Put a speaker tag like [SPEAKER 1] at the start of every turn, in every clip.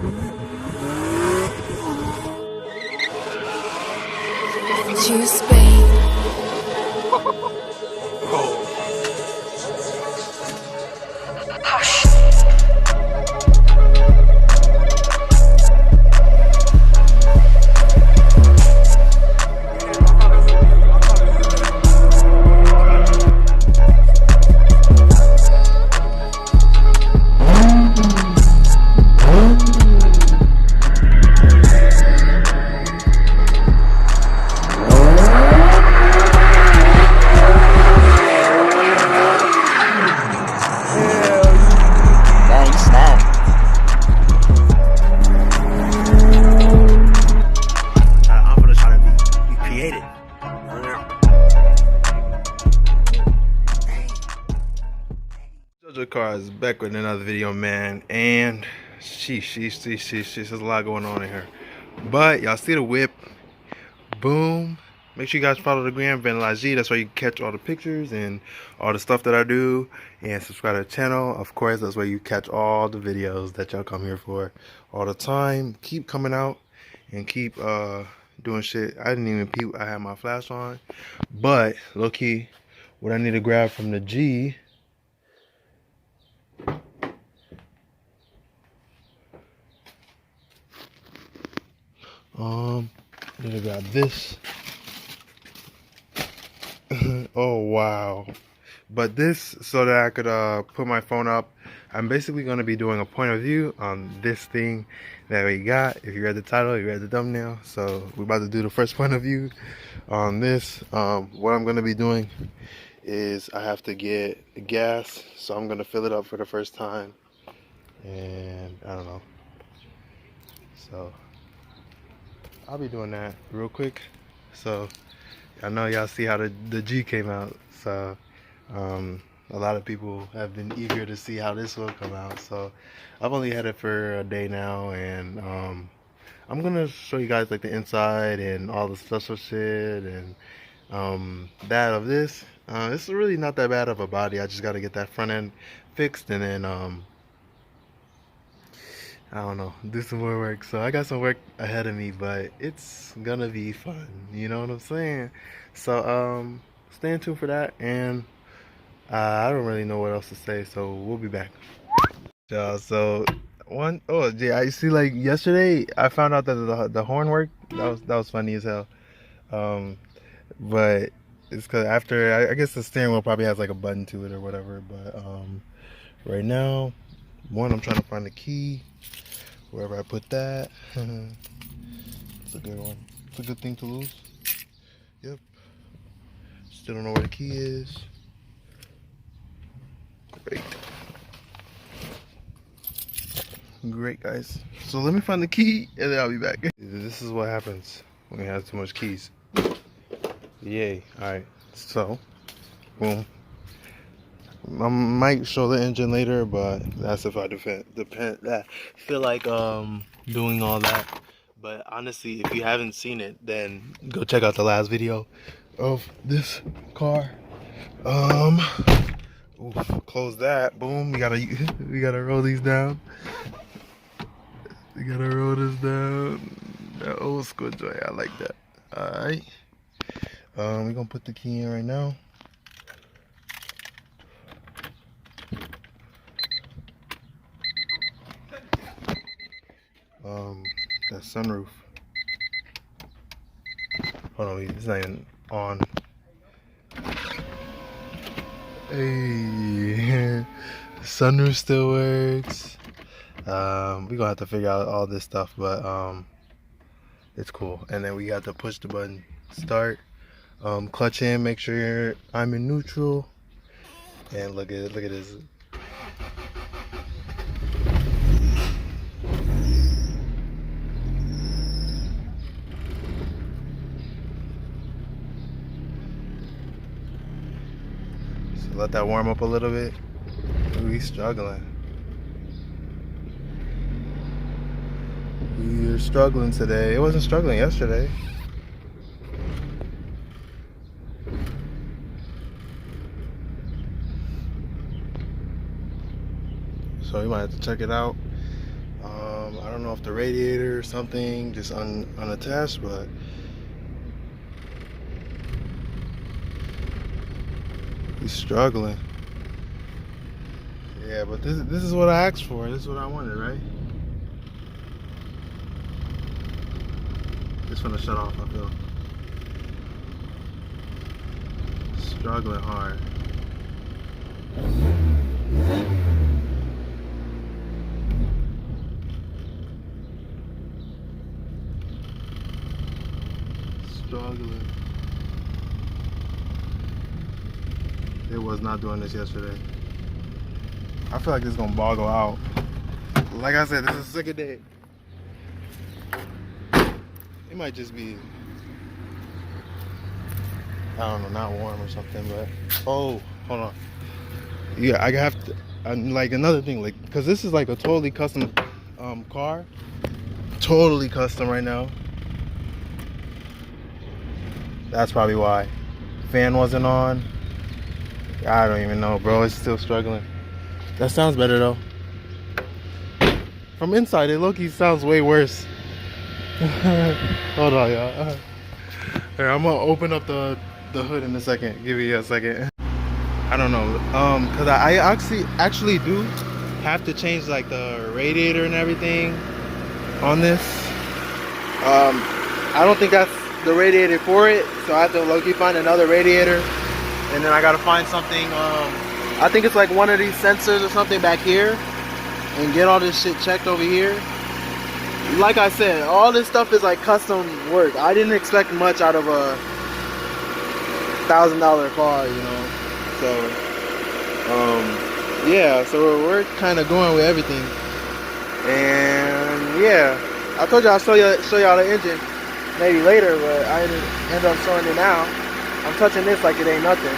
[SPEAKER 1] To Spain. Hush.
[SPEAKER 2] Car is back with another video, man, and sheesh, there's a lot going on in here, but y'all see the whip, boom. Make sure you guys follow the gram, Vanilla-G. That's where you catch all the pictures and all the stuff that I do, and subscribe to the channel. Of course, that's where you catch all the videos that y'all come here for all the time. Keep coming out and keep doing shit. I didn't even peep I had my flash on, but low key, what I need to grab from the G. Need to grab this. Oh wow. But this, so that I could put my phone up. I'm basically going to be doing a point of view on this thing that we got. If you read the title, you read the thumbnail. So we're about to do the first point of view on this. What I'm going to be doing is I have to get gas, so I'm going to fill it up for the first time, and I don't know, so I'll be doing that real quick. So I know y'all see how the G came out. So a lot of people have been eager to see how this will come out. So I've only had it for a day now, and I'm gonna show you guys like the inside and all the special shit and that of this. It's really not that bad of a body. I just got to get that front end fixed, and then I don't know, do some more work. So I got some work ahead of me, but it's gonna be fun, you know what I'm saying? So stay tuned for that, and I don't really know what else to say, so we'll be back. So yeah, I see, like yesterday I found out that the horn worked. That was funny as hell. But it's because after I guess the steering wheel probably has like a button to it or whatever, but right now, I'm trying to find the key wherever I put that. It's a good one. It's a good thing to lose. Yep. Still don't know where the key is. Great, guys. So let me find the key and then I'll be back. This is what happens when you have too much keys. Yay. Alright. So, boom. I might show the engine later, but that's if I feel like doing all that. But honestly, if you haven't seen it, then go check out the last video of this car. Close that. Boom. We gotta roll these down. We gotta roll this down. That old school joy, I like that. Alright. We're gonna put the key in right now. That sunroof. Hold on, it's not even on. Hey, the sunroof still works. We're gonna have to figure out all this stuff, but it's cool. And then we got to push the button, start, clutch in, make sure I'm in neutral, and look at this. So let that warm up a little bit. We struggling. We're struggling today. It wasn't struggling yesterday. So we might have to check it out. I I don't know if the radiator or something just unattached, but he's struggling. Yeah, but this is what I asked for. This is what I wanted, right? It's gonna shut off, I feel. Struggling hard. Struggling. It was not doing this yesterday. I feel like it's gonna boggle out. Like I said, this is a sick day. It might just be, I don't know, not warm or something, but oh, hold on. Yeah, I have to, like another thing, like, cause this is like a totally custom car, totally custom right now. That's probably why. Fan wasn't on. I don't even know, bro. It's still struggling. That sounds better though. From inside, it low-key sounds way worse. Hold on, y'all. Here, I'm gonna open up the hood in a second. Give you a second. I don't know, cause I actually do have to change like the radiator and everything on this. I don't think that's the radiator for it, so I have to low-key find another radiator, and then I gotta find something. I think it's like one of these sensors or something back here, and get all this shit checked over here. Like I said, all this stuff is like custom work. I didn't expect much out of a $1,000 car, you know. So, yeah. So we're kind of going with everything, and yeah, I told you I'll show y'all the engine maybe later, but I didn't end up showing it now. I'm touching this like it ain't nothing,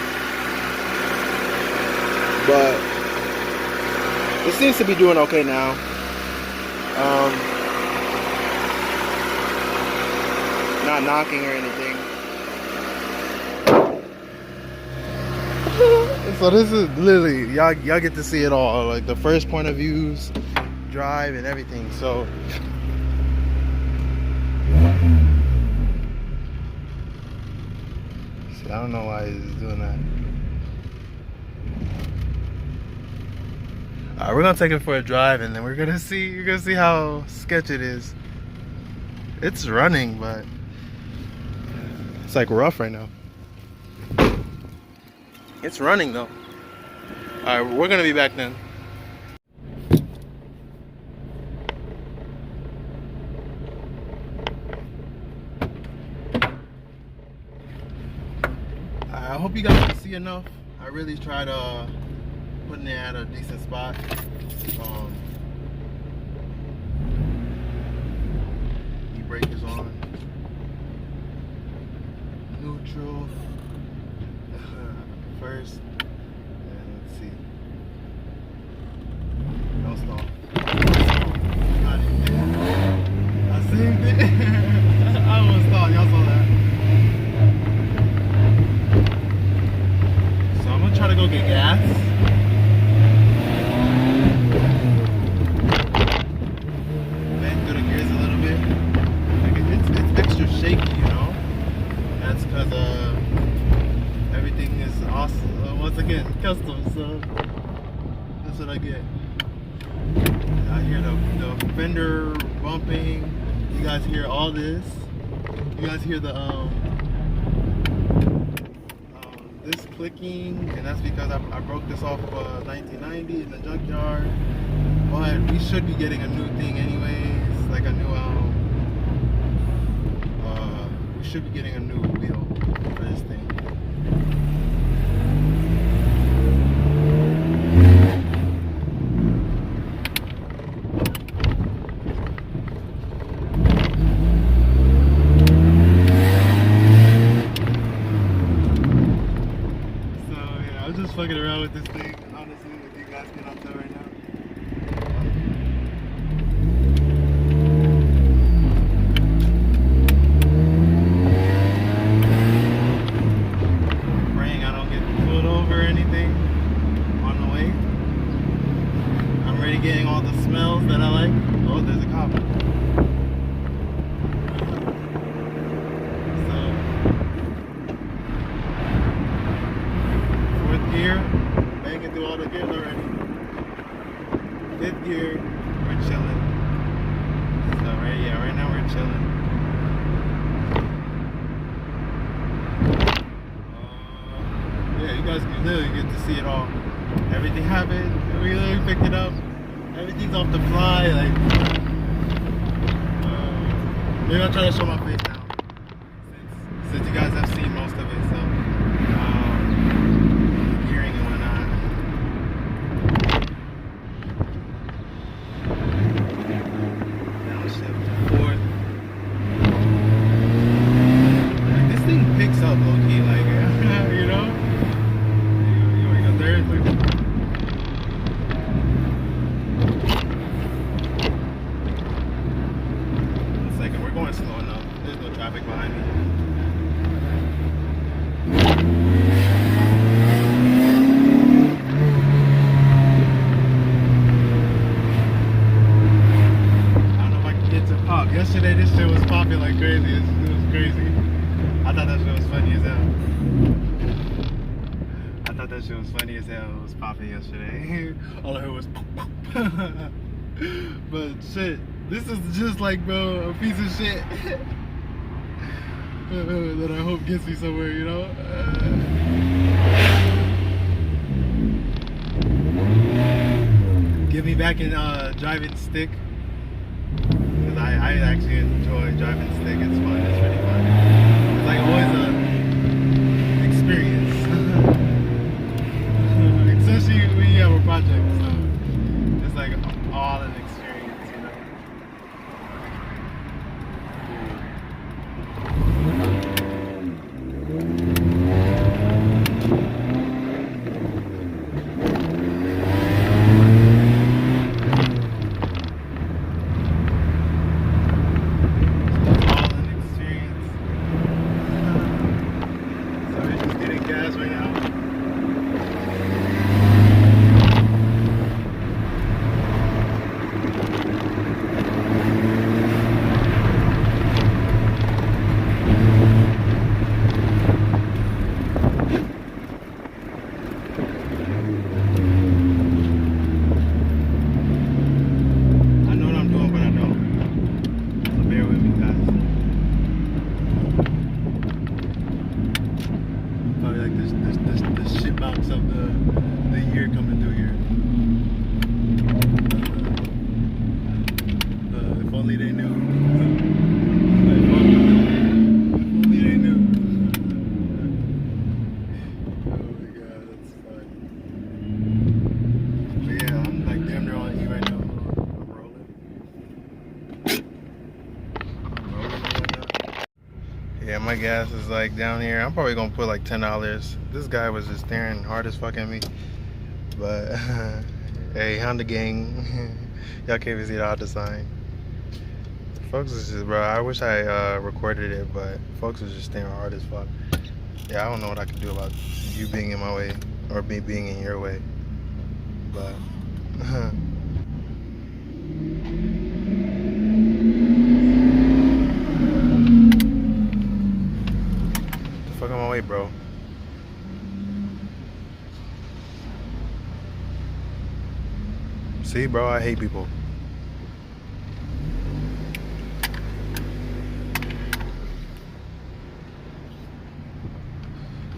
[SPEAKER 2] but it seems to be doing okay now. Not knocking or anything. So this is literally, y'all get to see it all, like the first point of views, drive and everything. So see, I don't know why he's doing that. Alright, we're gonna take it for a drive, and then you're gonna see how sketch it is. It's running, but it's like rough right now. It's running though. Alright, we're gonna be back then. I hope you guys can see enough. I really tried putting it at a decent spot. E-brake is on. Neutral. First. And let's see. No stall. I saved it. I almost thought y'all saw that. So I'm gonna try to go get gas. Bang through the gears a little bit. Like it's extra shaky, you know. That's because everything is awesome. Once again, custom. So that's what I get. I hear the fender bumping. You guys hear all this. You guys hear the this clicking, and that's because I broke this off 1990 in the junkyard. But we should be getting a new thing anyways, like a new we should be getting a new wheel for this thing. Fucking around with this thing, honestly, if you guys can tell right now. Praying I don't get pulled over or anything on the way. I'm already getting all the smells that I like. Oh, there's a cop. chilling. So right now we're chilling. Yeah, you guys can literally get to see it all. Everything happened. We literally picked it up. Everything's off the fly. Like, maybe I'll try to show my face now, since you guys have seen most of it. So, gearing and whatnot. Downshift to fourth. Like, this thing picks up low key, like, you know. You already got third. Like, we're going slow enough. There's no traffic behind me. I don't know if I can get to pop. Yesterday this shit was popping like crazy. It was crazy. I thought that shit was funny as hell. It was popping yesterday. All I heard was pop, pop. But shit, this is just like, bro, a piece of shit that I hope gets me somewhere, you know? Get me back in driving stick. Because I actually enjoy driving stick. It's fun. It's pretty fun. It's like always an experience. Especially when you have a project. So it's like all an experience, you know? Yeah, my gas is like down here. I'm probably gonna put like $10. This guy was just staring hard as fuck at me. But hey, Honda gang, y'all can't even see the Honda sign. Folks is just, bro, I wish I recorded it, but folks was just staring hard as fuck. Yeah, I don't know what I can do about you being in my way or me being in your way. But fuck on my way, bro. See, bro, I hate people.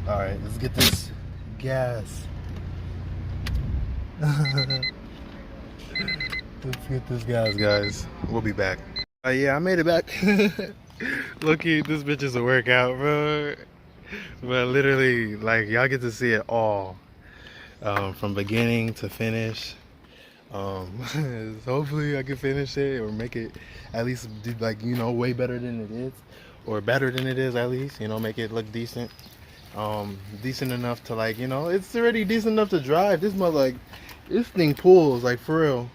[SPEAKER 2] All right, let's get this gas. Let's get this gas, guys. We'll be back. Yeah, I made it back. Look-y, this bitch is a workout, bro. But literally, like, y'all get to see it all, from beginning to finish. Hopefully I can finish it or make it at least do, like, you know, way better than it is, or better than it is at least, you know, make it look decent. Decent enough to, like, you know, it's already decent enough to drive. This mother, like, this thing pulls, like, for real.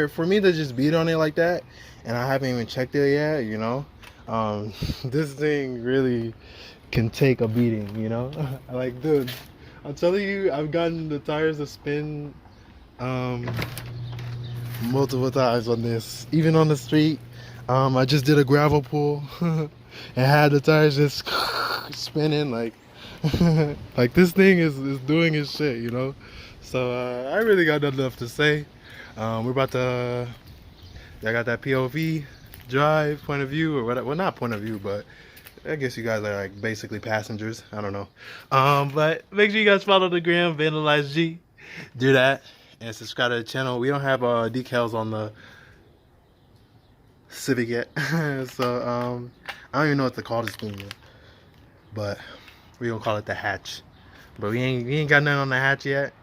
[SPEAKER 2] For me to just beat on it like that, and I haven't even checked it yet, you know. This thing really can take a beating, you know. Like, dude, I'm telling you, I've gotten the tires to spin multiple times on this, even on the street. I just did a gravel pull and had the tires just spinning, like like this thing is doing its shit, you know. So I really got nothing else to say. We're about to I got that POV drive point of view or whatever. Well, not point of view, but I guess you guys are like basically passengers. I don't know. But make sure you guys follow the gram, Vandalize G. Do that and subscribe to the channel. We don't have decals on the Civic yet, so I don't even know what to call this thing yet. But we gonna call it the hatch. But we ain't got nothing on the hatch yet.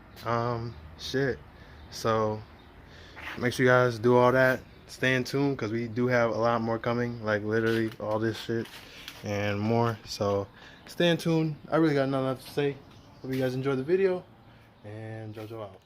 [SPEAKER 2] Shit. So make sure you guys do all that. Stay in tune because we do have a lot more coming. Like literally all this shit and more. So stay in tune. I really got nothing else to say. Hope you guys enjoyed the video. And JoJo out.